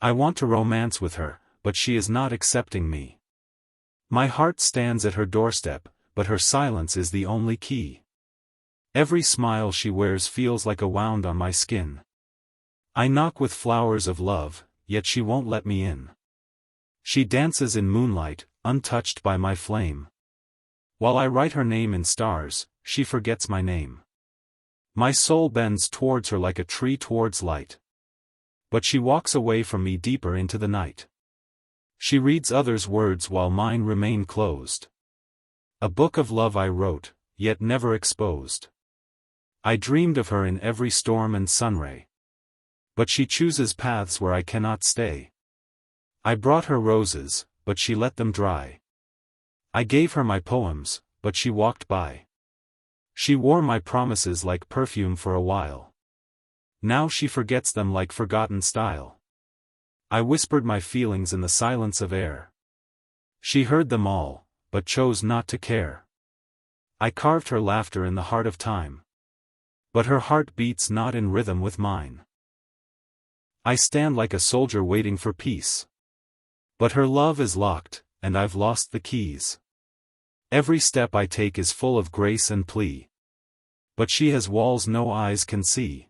I want to romance with her, but she is not accepting me. My heart stands at her doorstep, but her silence is the only key. Every smile she wears feels like a wound on my skin. I knock with flowers of love, yet she won't let me in. She dances in moonlight, untouched by my flame. While I write her name in stars, she forgets my name. My soul bends towards her like a tree towards light. But she walks away from me deeper into the night. She reads others' words while mine remain closed. A book of love I wrote, yet never exposed. I dreamed of her in every storm and sunray. But she chooses paths where I cannot stay. I brought her roses, but she let them dry. I gave her my poems, but she walked by. She wore my promises like perfume for a while. Now she forgets them like forgotten style. I whispered my feelings in the silence of air. She heard them all, but chose not to care. I carved her laughter in the heart of time. But her heart beats not in rhythm with mine. I stand like a soldier waiting for peace. But her love is locked, and I've lost the keys. Every step I take is full of grace and plea. But she has walls no eyes can see.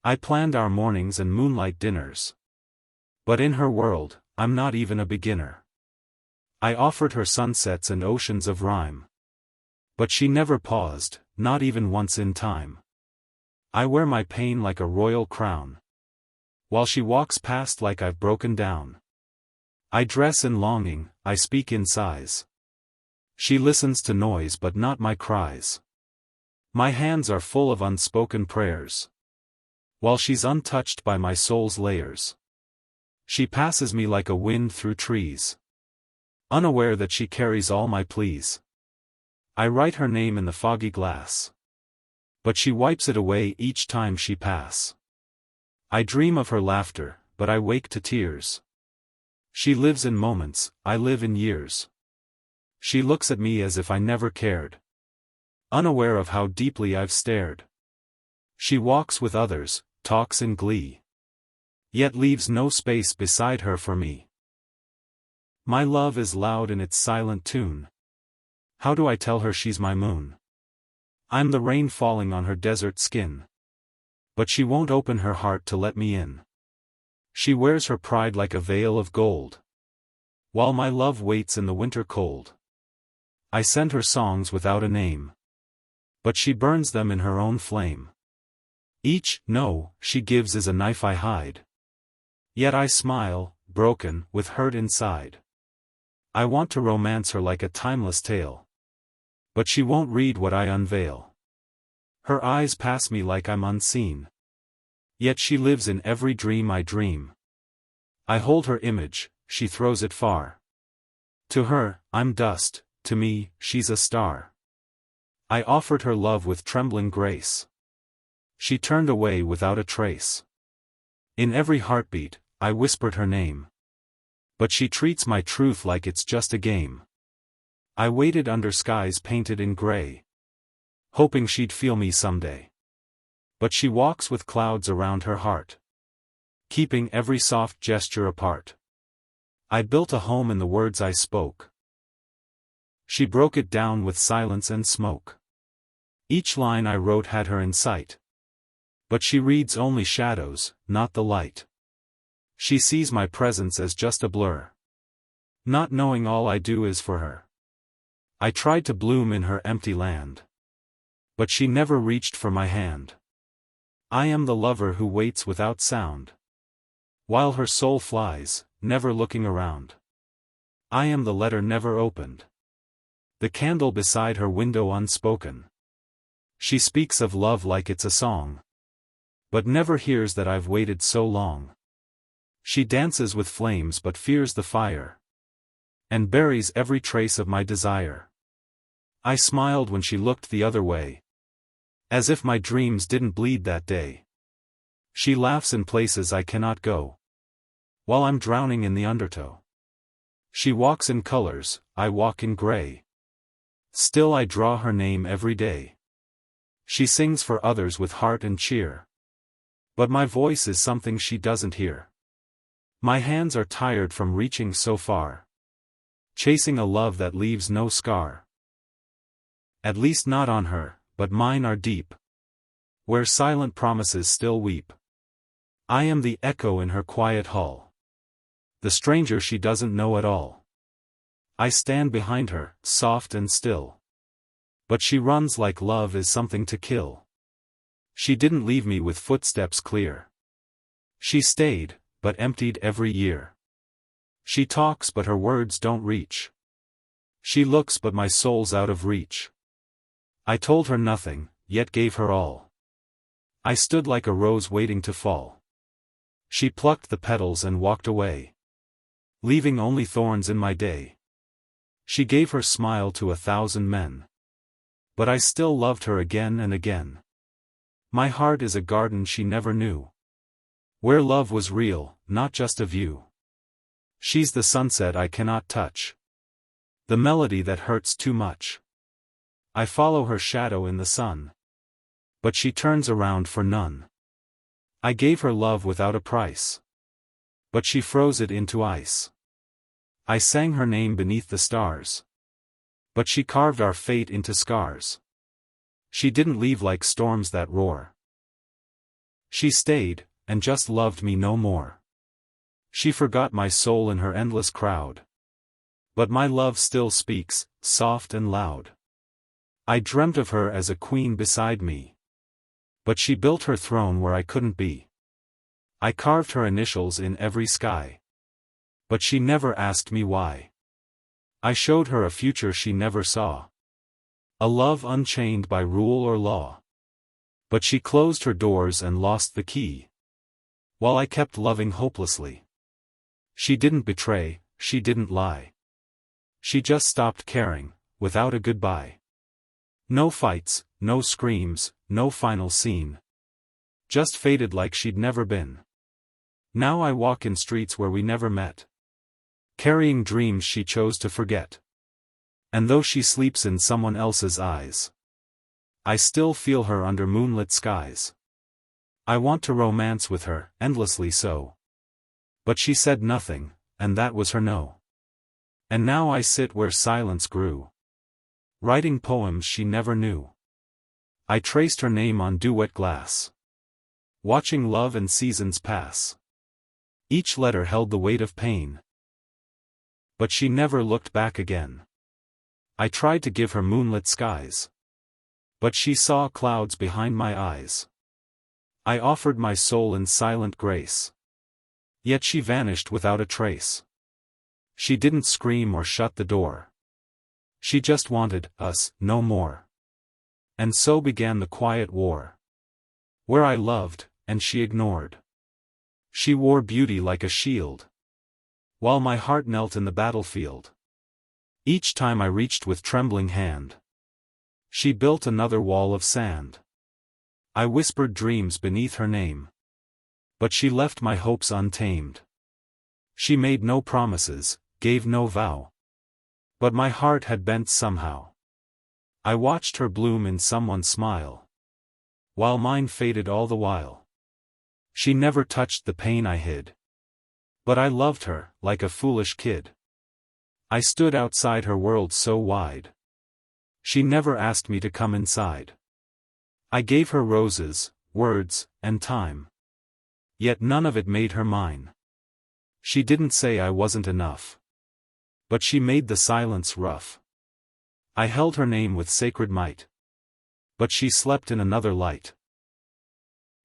I planned our mornings and moonlight dinners. But in her world, I'm not even a beginner. I offered her sunsets and oceans of rhyme. But she never paused, not even once in time. I wear my pain like a royal crown. While she walks past like I've broken down. I dress in longing, I speak in sighs. She listens to noise but not my cries. My hands are full of unspoken prayers. While she's untouched by my soul's layers. She passes me like a wind through trees. Unaware that she carries all my pleas. I write her name in the foggy glass. But she wipes it away each time she pass. I dream of her laughter, but I wake to tears. She lives in moments, I live in years. She looks at me as if I never cared. Unaware of how deeply I've stared. She walks with others, talks in glee. Yet leaves no space beside her for me. My love is loud in its silent tune. How do I tell her she's my moon? I'm the rain falling on her desert skin. But she won't open her heart to let me in. She wears her pride like a veil of gold. While my love waits in the winter cold. I send her songs without a name. But she burns them in her own flame. Each no she gives is a knife I hide. Yet I smile, broken, with hurt inside. I want to romance her like a timeless tale. But she won't read what I unveil. Her eyes pass me like I'm unseen. Yet she lives in every dream I dream. I hold her image, she throws it far. To her, I'm dust, to me, she's a star. I offered her love with trembling grace. She turned away without a trace. In every heartbeat, I whispered her name. But she treats my truth like it's just a game. I waited under skies painted in gray. Hoping she'd feel me someday. But she walks with clouds around her heart. Keeping every soft gesture apart. I built a home in the words I spoke. She broke it down with silence and smoke. Each line I wrote had her in sight. But she reads only shadows, not the light. She sees my presence as just a blur. Not knowing all I do is for her. I tried to bloom in her empty land. But she never reached for my hand. I am the lover who waits without sound. While her soul flies, never looking around. I am the letter never opened. The candle beside her window unspoken. She speaks of love like it's a song. But never hears that I've waited so long. She dances with flames but fears the fire. And buries every trace of my desire. I smiled when she looked the other way. As if my dreams didn't bleed that day. She laughs in places I cannot go. While I'm drowning in the undertow. She walks in colors, I walk in gray. Still I draw her name every day. She sings for others with heart and cheer. But my voice is something she doesn't hear. My hands are tired from reaching so far, chasing a love that leaves no scar. At least not on her, but mine are deep, where silent promises still weep. I am the echo in her quiet hall, the stranger she doesn't know at all. I stand behind her, soft and still, but she runs like love is something to kill. She didn't leave me with footsteps clear. She stayed, but emptied every year. She talks but her words don't reach. She looks but my soul's out of reach. I told her nothing, yet gave her all. I stood like a rose waiting to fall. She plucked the petals and walked away, leaving only thorns in my day. She gave her smile to 1,000 men, but I still loved her again and again. My heart is a garden she never knew, where love was real, not just a view. She's the sunset I cannot touch, the melody that hurts too much. I follow her shadow in the sun, but she turns around for none. I gave her love without a price, but she froze it into ice. I sang her name beneath the stars, but she carved our fate into scars. She didn't leave like storms that roar. She stayed, and just loved me no more. She forgot my soul in her endless crowd, but my love still speaks, soft and loud. I dreamt of her as a queen beside me, but she built her throne where I couldn't be. I carved her initials in every sky, but she never asked me why. I showed her a future she never saw, a love unchained by rule or law. But she closed her doors and lost the key, while I kept loving hopelessly. She didn't betray, she didn't lie. She just stopped caring, without a goodbye. No fights, no screams, no final scene. Just faded like she'd never been. Now I walk in streets where we never met, carrying dreams she chose to forget. And though she sleeps in someone else's eyes, I still feel her under moonlit skies. I want to romance with her, endlessly so. But she said nothing, and that was her no. And now I sit where silence grew, writing poems she never knew. I traced her name on dew-wet glass, watching love and seasons pass. Each letter held the weight of pain, but she never looked back again. I tried to give her moonlit skies, but she saw clouds behind my eyes. I offered my soul in silent grace, yet she vanished without a trace. She didn't scream or shut the door. She just wanted us, no more. And so began the quiet war, where I loved, and she ignored. She wore beauty like a shield, while my heart knelt in the battlefield. Each time I reached with trembling hand, she built another wall of sand. I whispered dreams beneath her name, but she left my hopes untamed. She made no promises, gave no vow, but my heart had bent somehow. I watched her bloom in someone's smile, while mine faded all the while. She never touched the pain I hid, but I loved her, like a foolish kid. I stood outside her world so wide. She never asked me to come inside. I gave her roses, words, and time, yet none of it made her mine. She didn't say I wasn't enough, but she made the silence rough. I held her name with sacred might, but she slept in another light.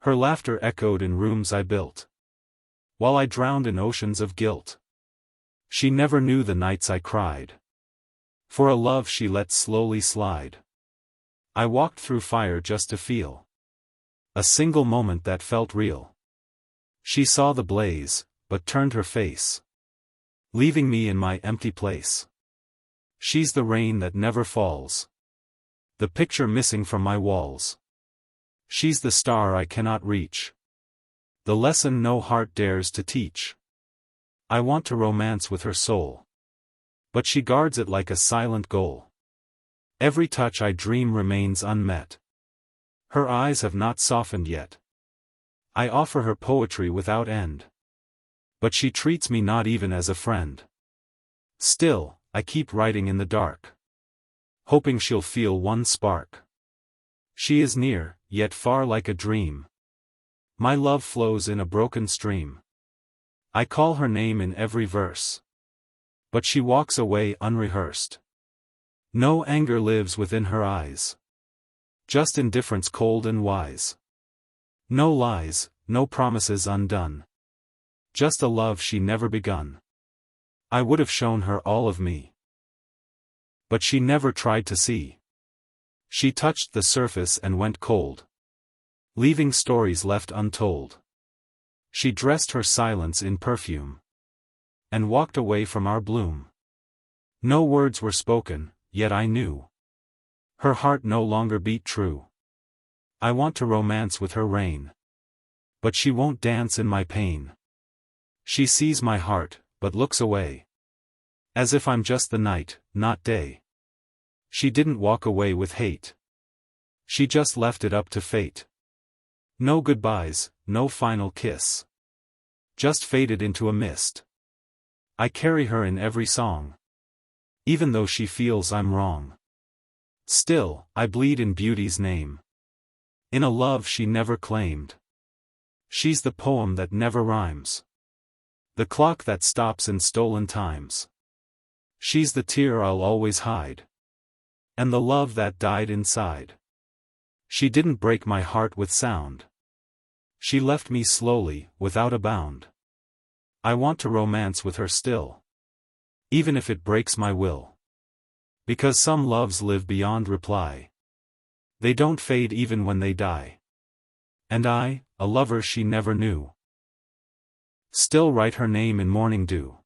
Her laughter echoed in rooms I built, while I drowned in oceans of guilt. She never knew the nights I cried, for a love she let slowly slide. I walked through fire just to feel a single moment that felt real. She saw the blaze, but turned her face, leaving me in my empty place. She's the rain that never falls, the picture missing from my walls. She's the star I cannot reach, the lesson no heart dares to teach. I want to romance with her soul, but she guards it like a silent goal. Every touch I dream remains unmet. Her eyes have not softened yet. I offer her poetry without end, But she treats me not even as a friend. Still, I keep writing in the dark, hoping she'll feel one spark. She is near, yet far like a dream. My love flows in a broken stream. I call her name in every verse, but she walks away unrehearsed. No anger lives within her eyes, just indifference cold and wise. No lies, no promises undone, just a love she never begun. I would have shown her all of me, but she never tried to see. She touched the surface and went cold, leaving stories left untold. She dressed her silence in perfume, and walked away from our bloom. No words were spoken, yet I knew her heart no longer beat true. I want to romance with her rain, but she won't dance in my pain. She sees my heart, but looks away, as if I'm just the night, not day. She didn't walk away with hate, she just left it up to fate. No goodbyes, no final kiss, just faded into a mist. I carry her in every song, even though she feels I'm wrong. Still, I bleed in beauty's name, in a love she never claimed. She's the poem that never rhymes, the clock that stops in stolen times. She's the tear I'll always hide, and the love that died inside. She didn't break my heart with sound, she left me slowly, without a bound. I want to romance with her still, even if it breaks my will. Because some loves live beyond reply, they don't fade even when they die. And I, a lover she never knew, still write her name in morning dew.